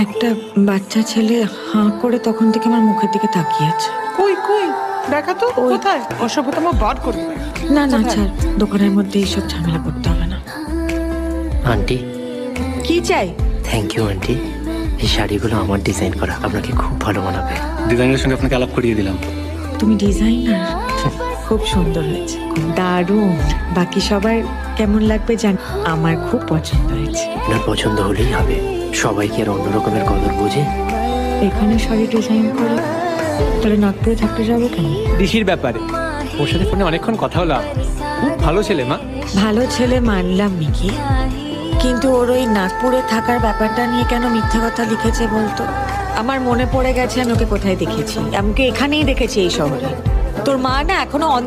একটা বাচ্চা ছেলে হাঁ করে তখন থেকে আমার মুখের দিকে তাকিয়ে আছে। কই কই দেখা তো কোথায়? অসভ্যতম বার করবে। না না ছাড়, দোকানের মধ্যে এইসব ঝামেলা করতে হবে না। আন্টি, কি চাই? Thank you aunty. এই শাড়িগুলো আমার ডিজাইন করা, আপনাকে খুব ভালো মানাবে। ডিজাইনের সঙ্গে আপনাকে আলাপ করিয়ে দিলাম। তুমি ডিজাইনার? খুব সুন্দর হয়েছে, খুব দারুণ। বাকি সবার কেমন লাগবে জান, আমার খুব পছন্দ হয়েছে। আপনার পছন্দ হলেই হবে, সবাইকে আর অন্য রকমের কদর বোঝে। এখানে শাড়ি ডিজাইন করে তাহলে নাগপুরে থাকতে যাবো কেন? ঋষির ব্যাপারে ওর সাথে ফোনে অনেকক্ষণ কথা হলো। খুব ভালো ছেলে মা। ভালো ছেলে মানলাম মিকি, কিন্তু ওর ওই নাগপুরে থাকার ব্যাপারটা নিয়ে কেন মিথ্যে কথা লিখেছে বলতো? আমার মনে পড়ে গেছে আমি ওকে কোথায় দেখেছি। আমি ওকে এখানেই দেখেছি, এই শহরে। তোর মা না এখনো